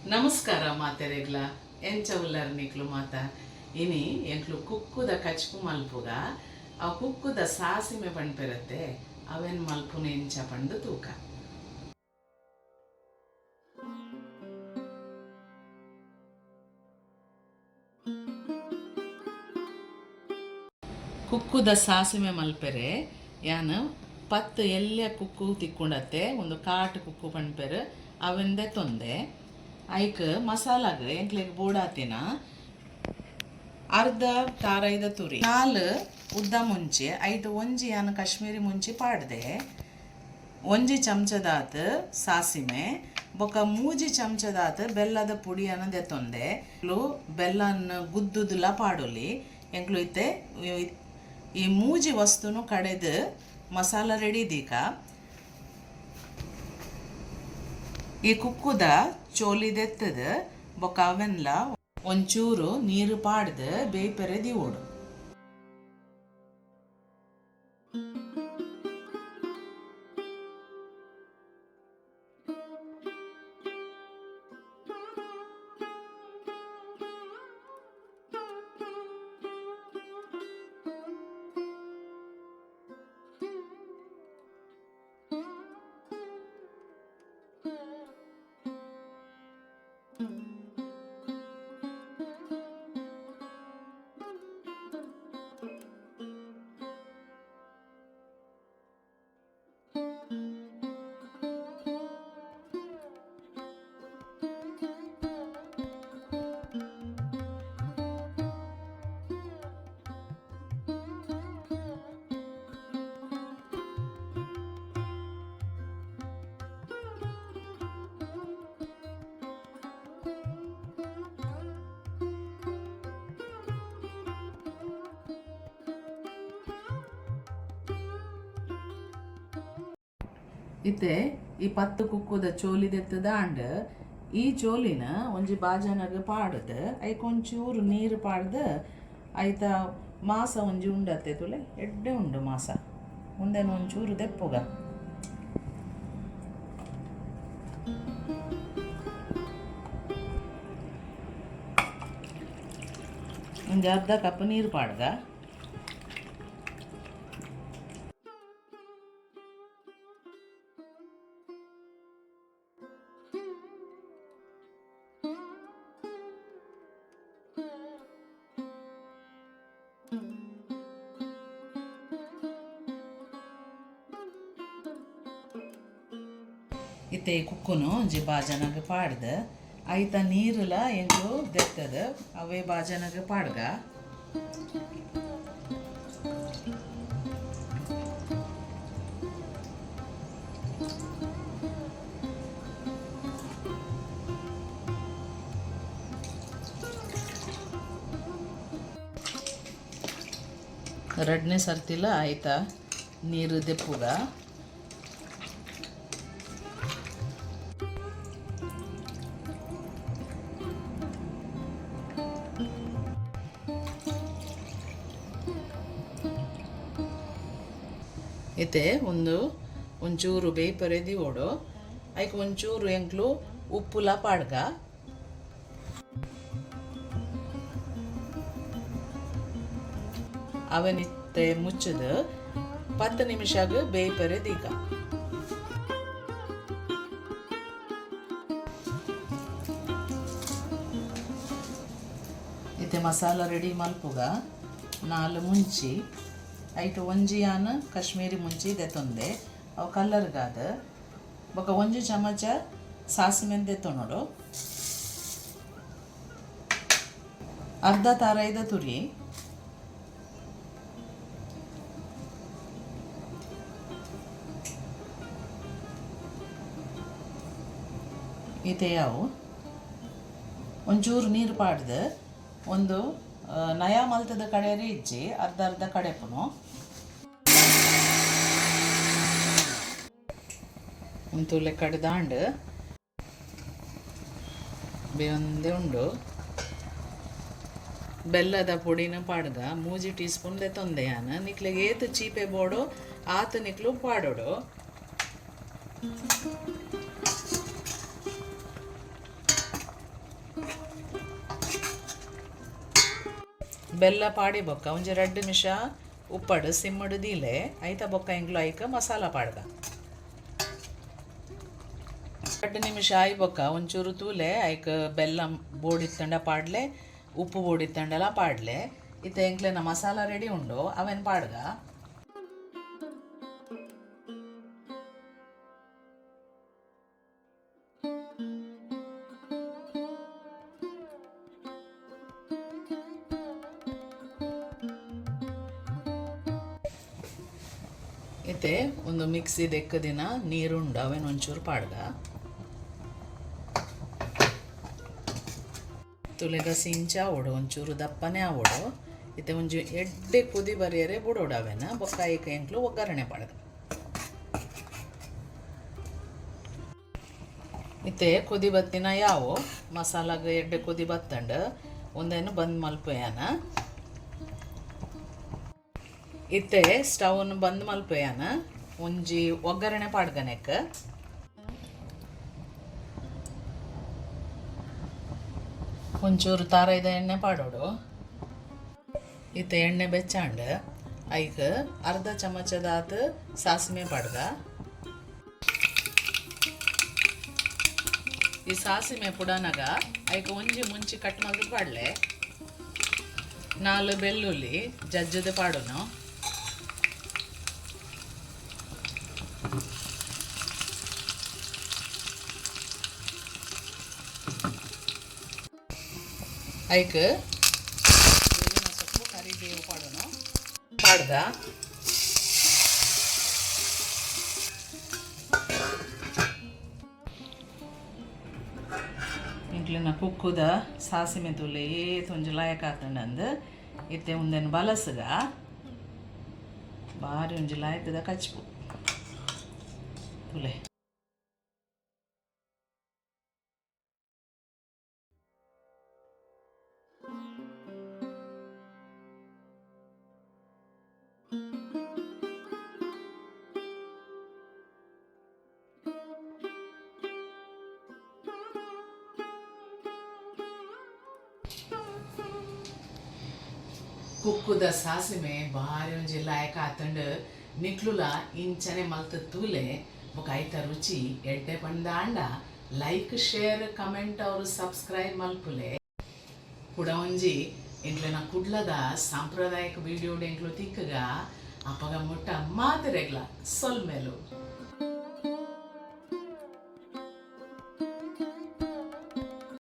ನಮಸ್ಕಾರ ಮಾತೆರೆಗ್ಲ ಎಂಚ ಉಲ್ಲರ್ನಿಕ್ಲು ಮಾತ ಇನಿ ಎಂಕ್ಲು ಕುಕ್ಕುದ ಕಚ್ಪು ಮಲ್ಪುಗ ಆ ಕುಕ್ಕುದ ಸಾಸಿಮೆ ಪಂಡ್ಪೆರತ್ತೆ ಅವೆನ್ ಮಲ್ಪುನ ಎಂಚ ಪಂಡು ತೂಕ ಕುಕ್ಕುದ ಸಾಸಿಮೆ ಮಲ್ಪೆರೆ ಯಾನು ಪತ್ತು ಎಲ್ಯ ಕುಕ್ಕು ತಿಕ್ಕೊಂಡತ್ತೆ ಒಂದು ಕಾಟು ಕುಕ್ಕು ಪಂಡ್ಪೆರು ಅವೆಂದೆ ತೊಂದೆ ಐಕ್ ಮಸಾಲಾಗ ಎಂಕ್ಲೆಗ್ ಬೋಡಾತಿನ ಅರ್ಧ ತಾರೈದ ತುರಿ ನಾಲ್ ಉದ್ದ ಮುಂಚಿ ಐಟು ಒಂಜಿ ಯಾನು ಕಾಶ್ಮೀರಿ ಮುಂಚಿ ಪಾಡ್ದೆ ಒಂಜಿ ಚಮಚದಾತ್ ಸಾಸಿಮೆ ಬೊಕ ಮೂಜಿ ಚಮಚದಾತ್ ಬೆಲ್ಲದ ಪುಡಿ ಅನ್ನದೆ ತೊಂದೆ ಬೆಲ್ಲನ ಗುದ್ದುದುಲ ಪಾಡೊಲಿ ಎಂಕ್ಲು ಇತ್ತೆ ಈ ಮೂಜಿ ವಸ್ತುನು ಕಡೆದು ಮಸಾಲ ರೆಡಿ ದೀಕ ಈ ಕುಕ್ಕುದ ಚೋಲಿದೆತ್ತದ ಬೊಕ ಅವೆನ್ಲ ಒಂಚೂರು ನೀರು ಪಾಡ್ದು ಬೇಯ್ಪೆರೆ ದಿವೋಡು ಇತ್ತೆ ಈ ಪತ್ತು ಕುಕ್ಕುದ ಚೋಲಿದೆತ್ತದ ಅಂಡ್ ಈ ಚೋಲಿನ ಒಂಜಿ ಬಾಜನಗ ಪಾಡ್ದು ಐಕ್ ಒಂಚೂರು ನೀರು ಪಾಡ್ದು ಐತ ಮಾಸ ಒಂಜಿ ಉಂಡತ್ತೆ ತುಲೆ ಎಡ್ಡೆ ಉಂಡು ಮಾಸ ಮುಂದೇನು ಒಂಚೂರು ದೆಪ್ಪುಗ ಒಂಜಿ ಅರ್ಧ ಕಪ್ ನೀರು ಪಾಡ್ಗ ಇತ್ತೆ ಕುಕ್ಕುನು ಒಂಜಿ ಬಾಜನಗ ಪಾಡ್ದು ಐತ ನೀರುಲ ಎಂಕ್ಲು ದೆತ್ತದ ಅವೇ ಬಾಜನಗ ಪಾಡ್ಗ ಎರಡನೇ ಸರ್ತಿಲ ಆಯ್ತಾ ನೀರು ದೆಪ್ಪುಗ ಇತ್ತೆ ಒಂಚೂರು ಬೇಯ್ಪರೆ ದಿವೋಡು ಐಕ್ ಒಂಚೂರು ಎಂಕ್ಲು ಉಪ್ಪುಲ ಪಾಡ್ಗ ಅವನಿತ್ತೆ ಮುಚ್ಚದು 10 ನಿಮಿಷಗ ಬೇಯ್ಪರೆ ದೀಕ ಇತ್ತೆ ಮಸಾಲ ರೆಡಿ ಮಲ್ಪುಗ ನಾಲ್ ಮುಂಚಿ ಐಟು ಒಂಜಿ ಯಾನು ಕಾಶ್ಮೀರಿ ಮುಂಚಿ ದೆತ್ತೊಂದೆ ಅವು ಕಲ್ಲರ್ಗಾದ ಬೊಕ ಒಂಜಿ ಚಮಚ ಸಾಸಿಮೆನ್ ದೆತ್ತೊನೋಡು ಅರ್ಧ ತಾರೈದ ತುರಿ ಇತೆಯಾವು ಒಂಚೂರು ನೀರು ಪಾಡ್ದು ಒಂದು ನಯಾ ಮಲ್ತದ ಕಡೆಯೇ ಇಜ್ಜಿ ಅರ್ಧ ಅರ್ಧ ಕಡೆಪುನು ಒಂತೂಲೆ ಕಡ್ದಾಂಡ್ ಬೇವಂದೆ ಉಂಡು ಬೆಲ್ಲದ ಪುಡಿನ ಪಾಡ್ಗ ಮೂಜಿ ಟೀ ಸ್ಪೂನ್ ದೆತ್ತೊಂದೆ ಯಾನು ನಿಕ್ಲೆಗೆ ಏತು ಚೀಪೆ ಬೋಡು ಆತ ನಿಕ್ಲು ಪಾಡೋಡು ಬೆಲ್ಲ ಪಾಡಿ ಬೊಕ್ಕ ಒಂಜಿ 2 ನಿಮಿಷ ಉಪ್ಪಡು ಸಿಮ್ಮಡು ದೀಲೆ ಐತ ಬೊಕ್ಕ ಇಂಗ್ಲು ಐಕ ಮಸಾಲ ಪಾಡ್ದ 2 ನಿಮಿಷ ಆಯ್ ಬೊಕ್ಕ ಒಂಚೂರು ತೂಲೆ ಐಕ ಬೆಲ್ಲ ಬೋಡಿತ್ತಂಡ ಪಾಡ್ಲೆ ಉಪ್ಪು ಬೋಡಿತ್ತಂಡಲ ಪಾಡ್ಲೆ ಇತ್ತೆ ಎಂಕ್ಲೆನ ಮಸಾಲ ರೆಡಿ ಉಂಡು ಅವೆನ್ ಪಾಡ್ಗ ಇತ್ತೆ ಒಂದು ಮಿಕ್ಸಿ ದೆಕ್ಕದಿನ ನೀರುಂಡು ಅವೇನು ಒಂಚೂರು ಪಾಡ್ಗ ತುಲೆಗ ಸಿಂಚ ಆವೋಡು ಒಂಚೂರು ದಪ್ಪನೆ ಆವೋಡು ಇತ್ತೆ ಒಂಜಿ ಎಡ್ಡೆ ಕುದಿ ಬರಿಯರೆ ಬುಡೋಡು ಅವೇನ ಬೊಕ್ಕ ಐಕ ಎಂಕ್ಲು ಒಗ್ಗರಣೆ ಪಾಡ್ಗ ಇತ್ತೆ ಕುದಿ ಬತ್ತಿನ ಯಾವು ಮಸಾಲಾಗ ಎಡ್ಡೆ ಕುದಿ ಬತ್ತಂಡು ಒಂದೇನು ಬಂದ್ ಮಲ್ಪೆಯನ ಇತ್ತೆ ಸ್ಟವ್ನ ಬಂದ್ ಮಲ್ಪೆಯನ ಒಂಜಿ ಒಗ್ಗರಣೆ ಪಾಡ್ಗನೆಕ್ ಒಂಚೂರು ತಾರೈದ ಎಣ್ಣೆ ಪಾಡೋಡು ಇತ್ತೆ ಎಣ್ಣೆ ಬೆಚ್ಚಾಂಡ್ ಐಕ್ ಅರ್ಧ ಚಮಚದಾತ್ ಸಾಸಿಮೆ ಪಾಡ್ಗ ಈ ಸಾಸಿಮೆ ಪುಡನಗ ಐಕ್ ಒಂಜಿ ಮುಂಚಿ ಕಟ್ ಮಲ್ದು ಪಾಡ್ಲೆ 4 ಬೆಳ್ಳುಳ್ಳಿ ಜಜ್ಜದ ಪಾಡೋನು ಐಕ್ ಬೇವಿನ ಸೊಪ್ಪು ಕರಿಬೇವು ಪಾಡೋನು ಪಾಡ್ದ ಇಂಕ್ಲಿನ ಕುಕ್ಕುದ ಸಾಸಿಮೆ ತುಲೆ ಏತ್ ಒಂಜಿ ಲಾಯಕ್ ಹಾಕೊಂಡಂದು ಇತ್ತೆ ಒಂದೇನು ಬಲಸ್ಗ ಬಾರಿ ಒಂಜಿ ಲಾಯಕದ ಕಚ್ಪು ತುಲೆ ಕುಕ್ಕುದ ಸಾಸಿಮೆ ಬಾರಿ ಒಂಜಿ ಲಾಯಕ ಆತಂಡು ನಿಕ್ಲುಲ ಇಂಚನೆ ಮಲ್ತ ತೂಲೆ ಬೊಕ ಐತ ರುಚಿ ಎಡ್ಡೆ ಪಂದಾಂಡ ಲೈಕ್ ಶೇರ್ ಕಮೆಂಟ್ ಅವರು ಸಬ್ಸ್ಕ್ರೈಬ್ ಮಲ್ಪುಲೆ ಪುಡ ಒಂಜಿ ಎಂಕ್ಲೆನ ಕುಡ್ಲದ ಸಾಂಪ್ರದಾಯಿಕ ವಿಡಿಯೋ ಎಂಕ್ಲು ತಿಕ್ಕಗ ಅಪಗ ಮುಟ್ಟ ಮಾತಿರೆಗ್ಲ ಸೊಲ್ಮೆಲು